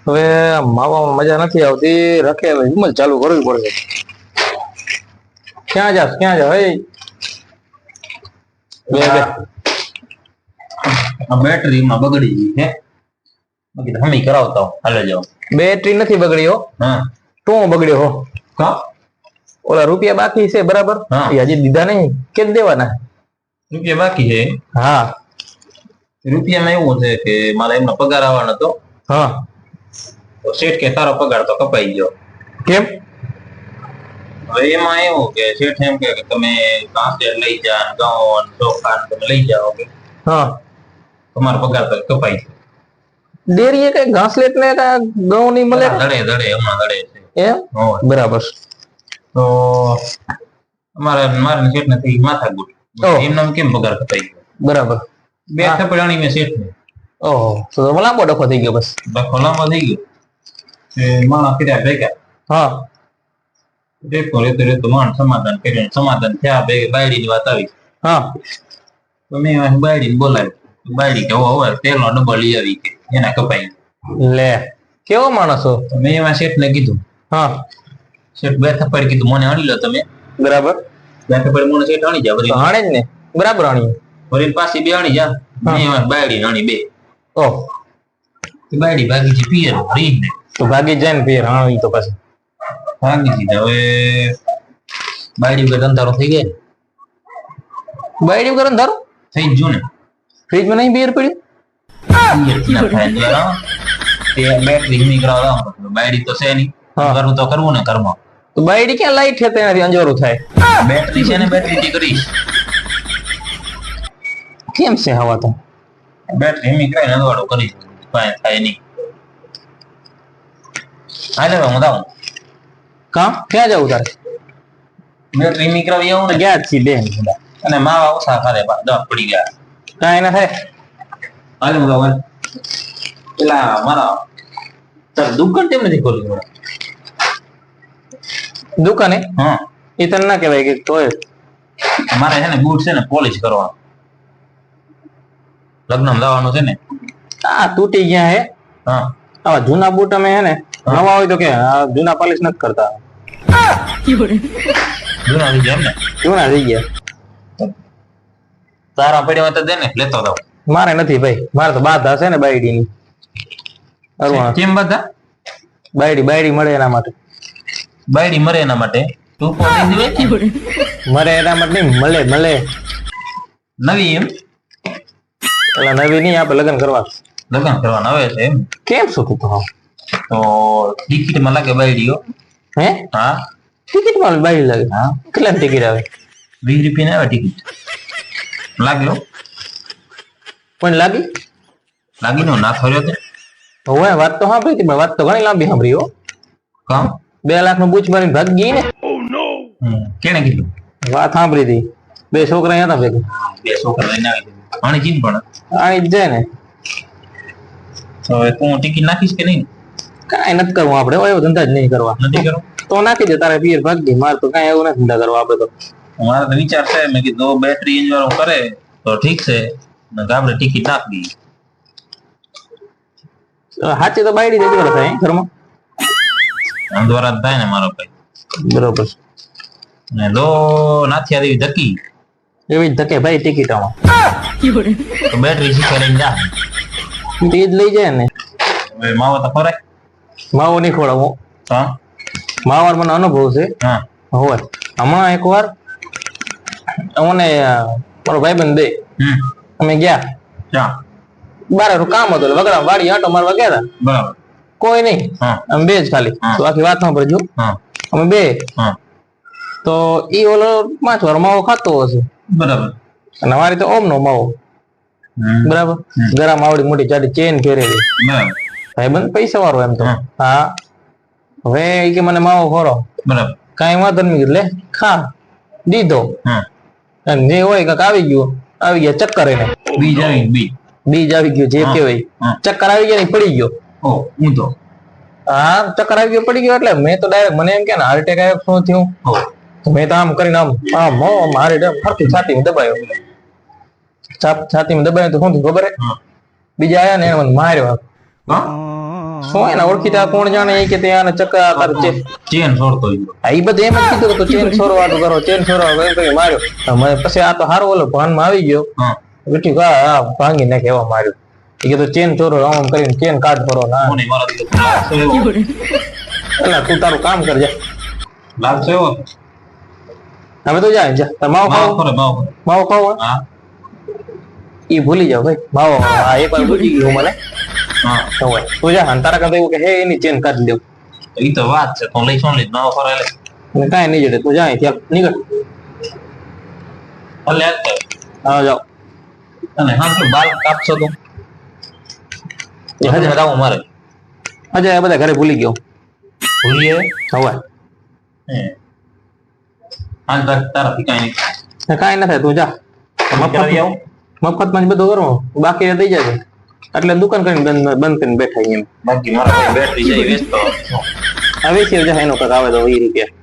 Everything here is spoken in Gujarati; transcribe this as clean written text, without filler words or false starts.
હવે માવામાં મજા નથી આવતી, રખે હવે હિંમત ચાલુ કરવી પડશે. ક્યાં જાસ હે? બેટરી માં બગડી ગઈ છે, બાકી હમી કરાવતા હો, હાલે જાઓ. બેટરી નથી બગડી હો. હા, તું બગડ્યો હો. કા ઓલા રૂપિયા બાકી છે બરાબર, હા. એ હજી દીધા નહીં, કેમ દેવાના? રૂપિયા બાકી છે. હા, રૂપિયામાં એવું છે કે મારે એમનો પગાર આવવાનો હતો. હા, તો શેઠ કે તારો પગાર તો કપાઈ ગયો. કેમ? હવે એમાં એવું કે શેઠ એમ કે તમે ઘાસ લઈ જા, ઘઉં ચોખા તમે લઈ જાઓ, હા, તમારો પગાર તો કપાઈ ગયો. ડેરીએ કઈ ઘાસલેટ ને ઘઉં નહીં મળે? દડે હમણાં દડે છે. એમ બરાબર. તો મારે શેઠ નથી માથાકૂટ, એમનો કેમ પગાર કપાઈ ગયો? બરાબર. બે થપડાણી મેં શેઠ ને. ઓહો, તો લાંબો ડખો થઈ ગયો. બસ ડખો લાંબો થઈ ગયો. માણસ કર્યા ભેગા. હા, રેતો માણ સમાધાન કર્યું, સમાધાન થયા બે બાયડી ની વાત આવી. હા, તો મેં બાયડી ને બોલાવી. બાયડી કે હવે તેલનો ડબ્બો લઈ આવી કે એના કપાઈ. લે કેવો માણસ હો. મેં એમાં શેઠ ને કીધું. હા, શેઠ બે થપ્પડ કીધું મને હણી લો તમે. બરાબર. બે થપ્પડ મને શેઠ હણી જા વળી. હણે જ ને, બરાબર હણી. વળી પાછી બે હણી જા. મેં એમાં બાયડી હણી બે. ઓહ, બાયડી ભાગી છે પિયર રીહ ને. તો ભાગી જાય ને પિયર હણી તો પછી ભાગી દીધા. હવે બાયડી વગર અંધારો થઈ ગયા. બાયડી વગર અંધારો થઈ જ જો ને. ફ્રીજમાં નહીં બિયર પડ્યું? બેટરી ની કરાવવા બાયડી તો છે નહીં. કરવું તો કરવું ને ઘરમાં. તો બાયડી ક્યાં લાઈટ છે તેનાથી અંજવાળું થાય? બેટરી છે ને, બેટરી થી કરીશ. કેમ છે હવા તો? બેટરી એમી કરાય ને અંજવાળું કરીશ, કાંઈ થાય નહીં. હાલે હું જાઉં. કામ ક્યાં જવું તારે? બેટરી એમી કરાવી આવું ને. ગયા છીએ બેન અને માવા ઓછા ખાધે દવા પડી ગયા. કાંઈ ના થાય. હાલે હું જાઉં. પેલા મારા દુકાન કેમ નથી ખોલી? દુકાને? હા, એ તને ના કહેવાય કે તોય મારે છે ને બૂટ છે ને પોલિશ કરવાનું. લગ્નમાં જવાનું છે ને. આ તૂટી ગયા હે. હા, આવા જૂના બૂટ અમે હે ને નવા હોય તો કે જૂના પોલિશ નથી કરતા. જૂના થઈ ગયા એમ ને? જૂના થઈ ગયા. તારા પડ્યા હોય તો દે ને, લેતો જાવ. મારે નથી ભાઈ, મારે તો બાધા છે ને બાયડી ની. કેમ બધા? બાયડી મળે એના માટે. બાયડી મરે એના માટે તું મરે એના માટે નહીં, મળે નવી એમ? એટલે નવી નહીં, આપણે લગ્ન કરવા. લગ્ન કરવાના આવે છે એમ? કેમ શું તું તો ટિકિટ માં લાગે બાયડીઓ? હે? હા, ટિકિટ માં બાયડી લાગે? હા. કેટલાની ટિકિટ આવે? 20 રૂપિયા આવે ટિકિટ. લાગ્યો પણ લાગી નો ના થયો તે. હવે વાત તો સાંભળી હતી, પણ વાત તો ઘણી લાંબી સાંભળી હો. કામ 2 લાખ નું બૂચ મારીને ભાગ ગઈ ને. કેને કીધું? વાત સાંભળી હતી. 2 છોકરા હતા ભેગા. 2 છોકરા લઈને આવી આણી ચીન પણ આણી જ જાય ને. હવે તું ટિકિટ નાખીશ કે નહીં? કાંઈ નથી કરવું આપણે, એવો ધંધા જ નહીં કરવા. નથી કરો તો નાખી દે તારે પિયર ભાગ ગઈ. મારે તો કાંઈ એવું નથી ધંધા કરવા આપણે તો. મારો તો વિચાર છે, મેં કીધું બેટરી એન્જિન કરે તો ઠીક છે, આપણે ટિકિટ નાખી દઈએ. સાચી તો બાયડી જ જોડે થાય ઘરમાં. અંધવારા થાય ને મારો ભાઈ. બરોબર. ને દો નાથી આવી ધકી એવી જ ધકે ભાઈ ટિકિટોમાં. તો બેટરી શીખે લઈને જા. એ જ લઈ જાય ને. હવે માવો તો ખોરાય. માવો નહીં ખોડાવો. હા, માવાર મને અનુભવ છે. હા, હોય હમણાં એક વાર અમને મારો ભાઈબંધ બે અમે ગયા ચા બાર કામ હતું વગડા વાડી આટો મારવા ગયા હતા. બરાબર. કોઈ નહીં, અમે બે જ ખાલી. તો આખી વાત સાંભળજો. અમે બે તો ઈ ઓલો 5 વાર માવો ખાતો હશે. બરાબર. અને અમારી તો ઓમ નો માવો. બરાબર. ગરમ આવડી મોટી જાડી ચેન ફેરેલી. બરાબર. ભાઈબંધ પૈસા વાળો એમ તો. હા, હવે ઈ કે મને માવો ખોરો. બરાબર. કાંઈ વાંધો નહીં, એટલે ખા દીધો. અને જે હોય કાંક આવી ગયા ચક્કર એને. બીજ આવી ગયું જે કેવાય. ચક્કર આવી ગયા ને પડી ગયો. હા, ચક્કર આવી ગયો પડી ગયો. એટલે મેં તો ડાયરેક્ટ મને એમ કે હાર્ટ એટેક આવ્યો શું થયું. મેં તો આમ કરીને આમ હાર્ટ એટેક ફરતી છાતીમાં દબાયો. છાતીમાં દબાયો તો શું થયું ખબર હે? બીજા આયા ને એને મને માર્યો. શું એના ઓળખીતા કોણ જાણે એ કે ત્યાં ચક્કર તાર ચેન છોડતો ઈ. એ બધું એમ જ કીધું કે તું ચેન છોડવાનું કરો ચેન છોડવાનું એમ કરી માર્યો મને પછી આ તો હારો ઓલો ભાનમાં આવી ગયો હા બેઠી હા ભાંગી નાખે એવા માર્યો એ કીધું ચેન ચોરો આમ કરીને ચેન કાઢ ભરો ના મને મારા દીકરો લાગશે એવો. એટલે તું તારું કામ કરજે લાગશે એવો. હવે તો જાય જા તાર માવો માવો ખાવો ખરે માવો ખરે. માવો ખાવો હા ઈ ભૂલી જાવ ભાઈ માવો હા એક વાર ભૂલી ગયું મને હા હોય તું જા અને તારા કરતા એવું કે હે એની ચેન કાઢી દેવ ઈ તો વાત છે તો લઈ શું લઈ માવો ખરે લે. અને કાંઈ નહીં જડે તું જાય ત્યાં નીકળ ભલે હાલ તો. હા જાઓ અને હા તું બાલ કાપશો તું હજે રાવો મારે અજય આ બધા ઘરે ભૂલી ગયો ભૂલીએ હવે હે હાલ તારાથી કાંઈ નહીં કાંઈ ના થાય તું જા કરાવી આવું. મફતમાં જ બધું કરવું બાકી દઈ જાય એટલે દુકાન કરીને બંધ કરીને બેઠા એમ બાકી મારા ભાઈ બેટરી જાય વેચતો હવે છે એનો કક આવે તો 20 રૂપિયા